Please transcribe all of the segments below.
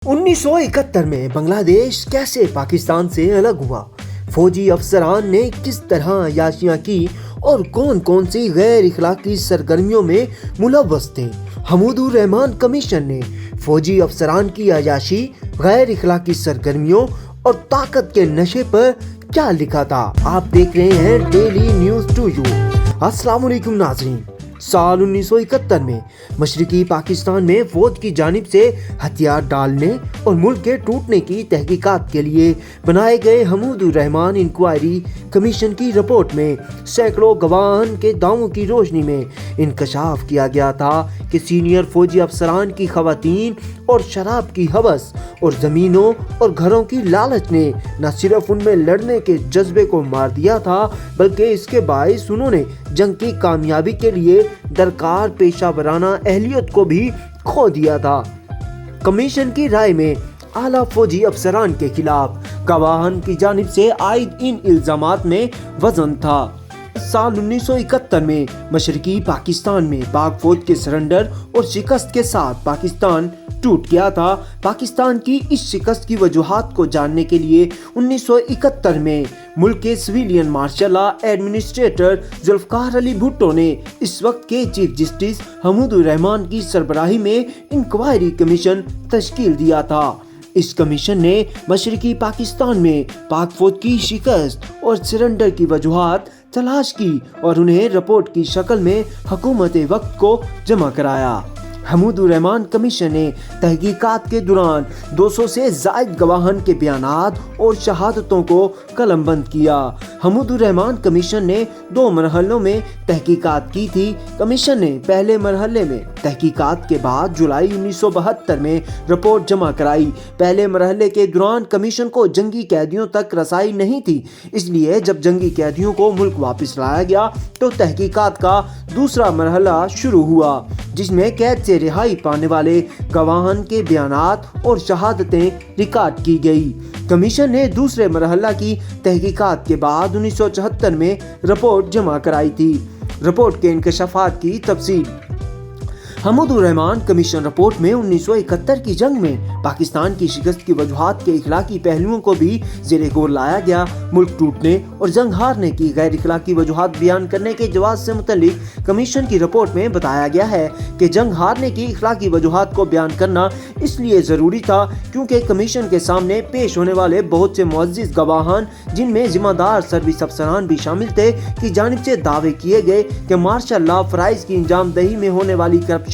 1971 में बांग्लादेश कैसे पाकिस्तान से अलग हुआ, फौजी अफसरान ने किस तरह अय्याशियां की और कौन कौन सी गैर इखलाकी सरगर्मियों में मुलव्वस थे। हमूदुर रहमान कमीशन ने फौजी अफसरान की अय्याशी, गैर इखलाकी सरगर्मियों और ताकत के नशे पर क्या लिखा था। आप देख रहे हैं डेली न्यूज टू यू। अस्सलाम वालेकुम नाज़रीन। साल 1971 में मशरकी पाकिस्तान में फौज की जानिब से हथियार डालने और मुल्क के टूटने की तहकीकात के लिए बनाए गए हमूदुर रहमान इंक्वायरी कमीशन की रिपोर्ट में सैकड़ों गवाहान के दावों की रोशनी में इंकशाफ किया गया था कि सीनियर फौजी अफसरान की खवातीन और शराब की हवस और ज़मीनों और घरों की लालच ने न सिर्फ उनमें लड़ने के जज्बे को मार दिया था, बल्कि इसके बाइस उन्होंने जंग की कामयाबी के लिए दरकार पेशा वराना अहलियत को भी खो दिया था। कमीशन की राय में आला फौजी अफसरान के खिलाफ गवाहान की जानिब से आयद इन इल्जामात में वजन था। साल 1971 में मशरकी पाकिस्तान में पाक फौज के सरेंडर और शिकस्त के साथ पाकिस्तान टूट गया था। पाकिस्तान की इस शिकस्त की वजूहात को जानने के लिए 1971 में मुल्क के civilian martial administrator Zulfikar Ali Bhutto ने इस वक्त के चीफ जस्टिस हमूदुर रहमान की सरबराही में इंक्वायरी कमीशन तश्कील दिया था। इस कमीशन ने मशरकी पाकिस्तान में पाक फौज की शिकस्त और सरेंडर की वजूहात तलाश की और उन्हें रिपोर्ट की शक्ल में हुकूमत वक्त को जमा कराया। हमूदुर रहमान कमीशन ने तहकीकात के दौरान 200 से ज़ायद गवाहान के बयानात और शहादतों को कलमबंद किया। हमूदुर रहमान कमीशन ने 2 मरहलों में तहकीकात की थी। कमीशन ने पहले मरहले में तहकीकात के बाद जुलाई 1972 में रिपोर्ट जमा कराई। पहले मरहले के दौरान कमीशन को जंगी कैदियों तक रसाई नहीं थी, इसलिए जब जंगी कैदियों को मुल्क वापस लाया गया तो तहकीकात का दूसरा मरहला शुरू हुआ, जिसमें कैद से रिहाई पाने वाले गवाहान के बयानात और शहादतें रिकॉर्ड की गई। कमीशन ने दूसरे मरहला की तहकीकात के बाद 1974 में रिपोर्ट जमा कराई थी। रिपोर्ट के इंकशाफात की तफसील। हमूदुर रहमान कमीशन रिपोर्ट में 1971 की जंग में पाकिस्तान की शिकस्त की वजूहात के इखलाकी पहलुओं को भी ज़ेरे गौर लाया गया। मुल्क टूटने और जंग हारने की गैर इखलाकी वजूहात बयान करने के जवाब से मुतल्लिक कमीशन की रिपोर्ट में बताया गया है कि जंग हारने की इखलाकी वजूहात को बयान करना इसलिए ज़रूरी था क्योंकि कमीशन के सामने पेश होने वाले बहुत से मुअज़्ज़िज़ गवाहान, जिनमें जिम्मेदार सर्विस अफसरान भी शामिल थे, की जानिब से दावे किए गए कि मार्शल लॉ फ़राइज़ की इंजामदही में होने वाली करप्शन,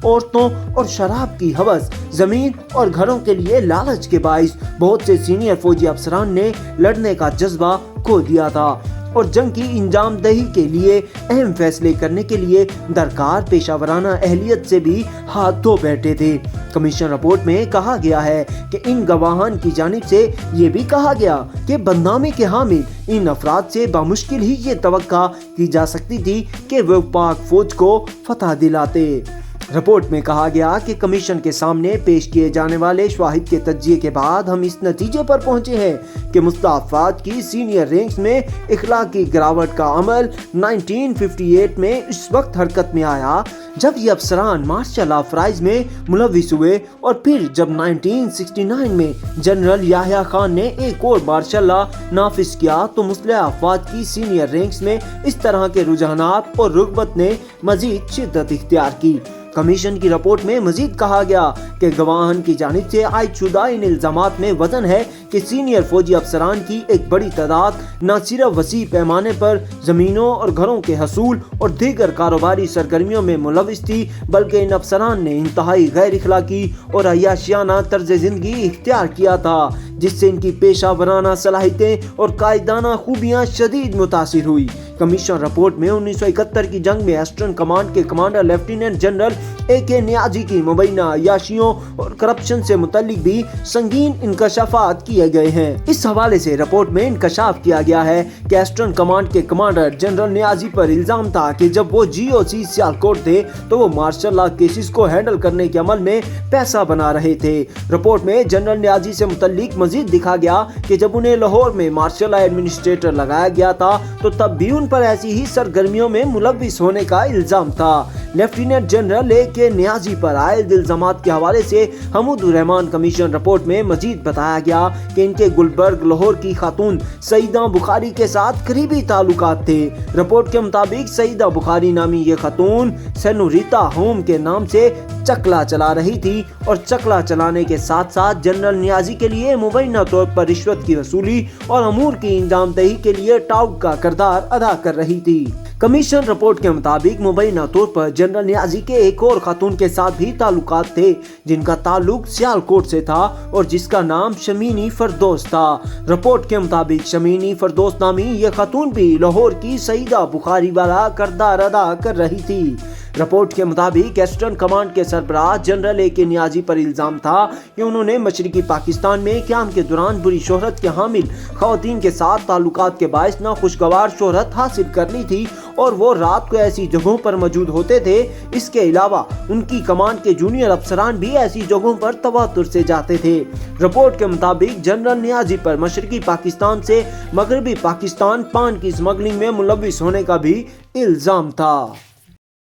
औरतों और शराब की हवस, जमीन और घरों के लिए लालच के बाइस बहुत से सीनियर फौजी अफसरान ने लड़ने का जज्बा खो दिया था और जंग की इंजामदही के लिए अहम फैसले करने के लिए दरकार पेशावराना अहलियत से भी हाथ धो बैठे थे। कमीशन रिपोर्ट में कहा गया है कि इन गवाहान की जानिब से ये भी कहा गया कि बदनामी के हामिल इन अफराद से बामुश्किल ही ये तवक्का की जा सकती थी कि वो पाक फौज को फतह दिलाते। रिपोर्ट में कहा गया कि कमीशन के सामने पेश किए जाने वाले शवाहिद के तज्जिए के बाद हम इस नतीजे पर पहुंचे हैं कि मुस्तफ़ात की सीनियर रैंक्स में इखलाकी गिरावट का अमल 1958 में इस वक्त हरकत में आया जब ये अफसरान मार्शल लॉ फ़राइज़ में मुलव्विस हुए और फिर जब 1969 में जनरल याह्या खान ने एक और मार्शल लॉ नाफिज किया तो मुस्लिह अफवाज की सीनियर रैंक्स में इस तरह के रुझानात और रुग़बत ने मज़ीद शिद्दत इख्तियार की। कमीशन की रिपोर्ट में मजीद कहा गया कि गवाहान की जानिब से आयद शुदा इन इल्जामात में वजन है कि सीनियर फौजी अफसरान की एक बड़ी तादाद न सिर्फ वसी पैमाने पर ज़मीनों और घरों के हसूल और दीगर कारोबारी सरगर्मियों में मुलव्विस थी, बल्कि इन अफसरान ने इंतहाई गैर इखलाकी और अय्याशियाना तर्ज ज़िंदगी इख्तियार किया था, जिससे इनकी पेशा वराना सलाहियतें और कायदाना खूबियाँ शदीद मुतासिर हुई। कमीशन रिपोर्ट में 1971 की जंग में ईस्टर्न कमांड के commander lieutenant general AK Niazi की मुबैना अय्याशियों और करप्शन से मुतल्लिक भी संगीन इंकशाफात किए गए हैं। इस हवाले से रिपोर्ट में इंकशाफ किया गया है कि ईस्टर्न कमांड के कमांडर जनरल नियाजी पर इल्जाम था कि जब वो GOC सियालकोट थे तो वो मार्शल लॉ केसेस को हैंडल करने के अमल में पैसा बना रहे थे। रिपोर्ट में जनरल नियाजी से मुतल्लिक मजीद दिखा गया कि जब उन्हें लाहौर में मार्शल लॉ एडमिनिस्ट्रेटर लगाया गया था तो तब भी उन पर ऐसी ही सरगर्मियों में मुलव्विस होने का इल्जाम था। لیفٹیننٹ جنرل AK نیازی پر عائد الزامات کے حوالے سے حمود الرحمان کمیشن رپورٹ میں مزید بتایا گیا کہ ان کے گلبرگ لاہور کی خاتون سعیدہ بخاری کے ساتھ قریبی تعلقات تھے۔ رپورٹ کے مطابق سعیدہ بخاری نامی یہ خاتون سینوریتا ہوم کے نام سے چکلا چلا رہی تھی اور چکلا چلانے کے ساتھ ساتھ جنرل نیازی کے لیے مبینہ طور پر رشوت کی وصولی اور امور کی انجام دہی کے لیے ٹاؤٹ کا کردار ادا کر رہی تھی۔ کمیشن رپورٹ کے مطابق مبینہ طور پر جنرل نیازی کے ایک اور خاتون کے ساتھ بھی تعلقات تھے جن کا تعلق سیالکوٹ سے تھا اور جس کا نام شمینی فردوس تھا۔ رپورٹ کے مطابق شمینی فردوس نامی یہ خاتون بھی لاہور کی سعیدہ بخاری والا کردار ادا کر رہی تھی۔ رپورٹ کے مطابق ایسٹرن کمانڈ کے سربراہ جنرل AK نیازی پر الزام تھا کہ انہوں نے مشرقی پاکستان میں قیام کے دوران بری شہرت کے حامل خواتین کے ساتھ تعلقات کے باعث ناخوشگوار شہرت حاصل کر لی تھی اور وہ رات کو ایسی جگہوں پر موجود ہوتے تھے۔ اس کے علاوہ ان کی کمانڈ کے جونیئر افسران بھی ایسی جگہوں پر تواتر سے جاتے تھے۔ رپورٹ کے مطابق جنرل نیازی پر مشرقی پاکستان سے مغربی پاکستان پان کی اسمگلنگ میں ملوث ہونے کا بھی الزام تھا۔